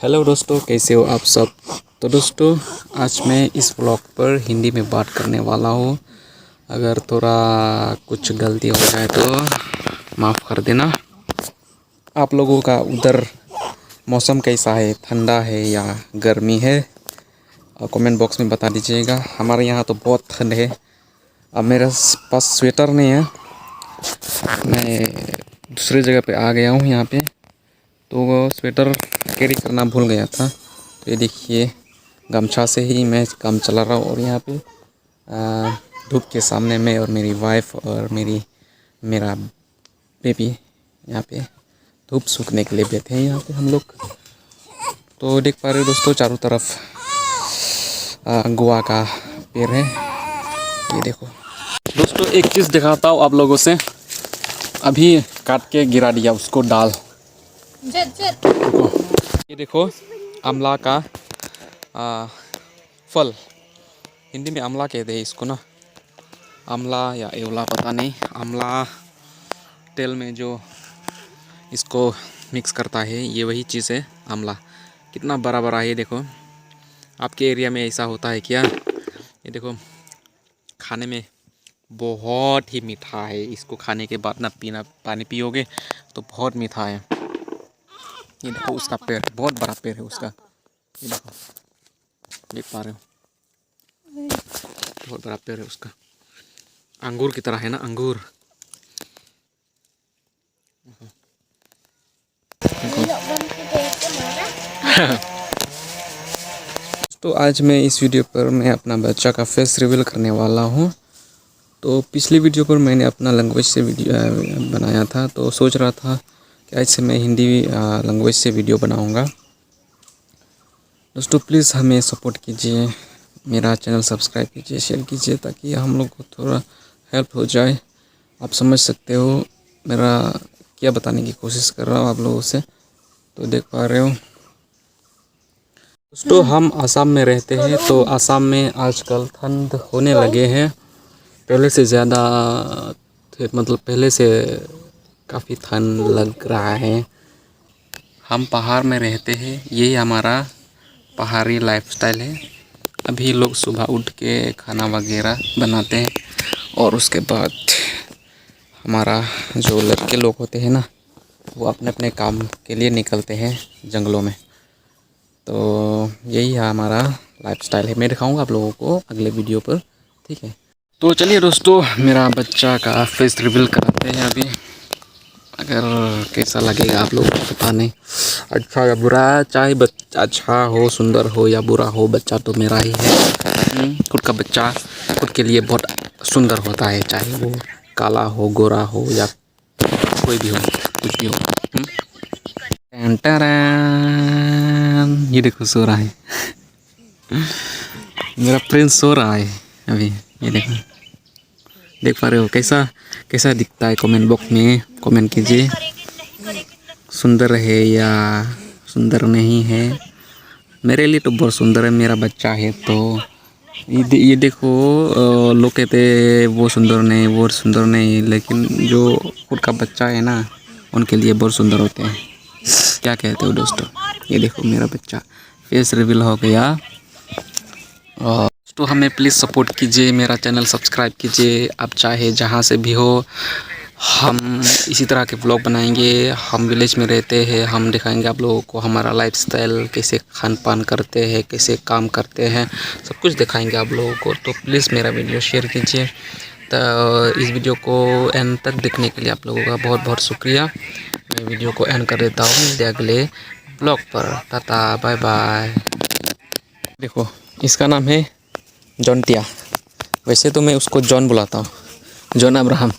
Hello दोस्तों, कैसे हो आप सब। तो दोस्तों, आज मैं इस ब्लॉग पर हिंदी में बात करने वाला हूँ। अगर थोड़ा कुछ गलती हो जाए तो माफ़ कर देना। आप लोगों का उधर मौसम कैसा है, ठंडा है या गर्मी है, कमेंट बॉक्स में बता दीजिएगा। हमारे यहाँ तो बहुत ठंड है। अब मेरे पास स्वेटर नहीं है, मैं दूसरी जगह पे आ गया हूँ यहाँ पे, तो वो स्वेटर कैरी करना भूल गया था। तो ये देखिए, गमछा से ही मैं काम चला रहा हूँ। और यहाँ पे धूप के सामने मैं और मेरी वाइफ और मेरा बेबी यहाँ पे धूप सूखने के लिए बैठे हैं यहाँ पे हम लोग। तो देख पा रहे हो दोस्तों, चारों तरफ गुआ का पेड़ है। ये देखो दोस्तों, एक चीज़ दिखाता हूँ आप लोगों से। अभी काट के गिरा दिया उसको डाल। ये देखो, आंवला का फल, हिंदी में आंवला कहते हैं इसको ना, आंवला या एवला पता नहीं। आंवला तेल में जो इसको मिक्स करता है, ये वही चीज़ है आंवला। कितना बड़ा बड़ा है ये देखो। आपके एरिया में ऐसा होता है क्या? ये देखो, खाने में बहुत ही मीठा है। इसको खाने के बाद ना पानी पियोगे तो बहुत मीठा है। ये देखो उसका पेड़, बहुत बड़ा पेड़ है उसका। ये देखो, देख पा रहे हो, बहुत बड़ा पेड़ है उसका। अंगूर की तरह है ना, अंगूर। तो आज मैं इस वीडियो पर मैं अपना बच्चा का फेस रिवील करने वाला हूँ। तो पिछली वीडियो पर मैंने अपना लैंग्वेज से वीडियो बनाया था, तो सोच रहा था कि आज से मैं हिंदी लैंग्वेज से वीडियो बनाऊँगा। दोस्तों प्लीज़ हमें सपोर्ट कीजिए, मेरा चैनल सब्सक्राइब कीजिए, शेयर कीजिए, ताकि हम लोग को थोड़ा हेल्प हो जाए। आप समझ सकते हो मेरा क्या बताने की कोशिश कर रहा हूँ आप लोगों से। तो देख पा रहे हो दोस्तों, हम आसाम में रहते हैं। तो आसाम में आजकल ठंड होने लगे हैं, पहले से ज़्यादा, मतलब पहले से काफ़ी ठंड लग रहा है। हम पहाड़ में रहते हैं, यही हमारा पहाड़ी लाइफस्टाइल है। अभी लोग सुबह उठ के खाना वगैरह बनाते हैं और उसके बाद हमारा जो लड़के लोग होते हैं ना, वो अपने अपने काम के लिए निकलते हैं जंगलों में। तो यही है हमारा लाइफस्टाइल है। मैं दिखाऊंगा आप लोगों को अगले वीडियो पर, ठीक है। तो चलिए दोस्तों, मेरा बच्चा का फेस रिवील कराते हैं अभी। अगर कैसा लगेगा आप लोगों को पता नहीं, अच्छा या बुरा, चाहे बच्चा अच्छा हो, सुंदर हो या बुरा हो, बच्चा तो मेरा ही है। खुद का बच्चा खुद के लिए बहुत सुंदर होता है, चाहे वो काला हो, गोरा हो या कोई भी हो, कुछ भी हो। ये देखो सो रहा है मेरा प्रिंस सो रहा है अभी। ये देखो, देख पा रहे हो कैसा कैसा दिखता है? कमेंट बॉक्स में कमेंट कीजिए, सुंदर है या सुंदर नहीं है। मेरे लिए तो बहुत सुंदर है, मेरा बच्चा है। तो ये देखो, लोग कहते वो सुंदर नहीं, वो सुंदर नहीं, लेकिन जो खुद का बच्चा है ना, उनके लिए बहुत सुंदर होते हैं। क्या कहते हो दोस्तों? ये देखो मेरा बच्चा फेस रिवील हो गया। और तो हमें प्लीज़ सपोर्ट कीजिए, मेरा चैनल सब्सक्राइब कीजिए। आप चाहे जहाँ से भी हो, हम इसी तरह के ब्लॉग बनाएंगे। हम विलेज में रहते हैं, हम दिखाएंगे आप लोगों को हमारा लाइफस्टाइल, कैसे खान पान करते हैं, कैसे काम करते हैं, सब कुछ दिखाएंगे आप लोगों को। तो प्लीज़ मेरा वीडियो शेयर कीजिए। तो इस वीडियो को एंड तक देखने के लिए आप लोगों का बहुत बहुत शुक्रिया। मैं वीडियो को एंड कर देता हूँ, मिलते अगले ब्लॉग पर। Tata, bye bye. देखो, इसका नाम है जॉनटिया। वैसे तो मैं उसको जॉन बुलाता हूँ, जॉन अब्राहम।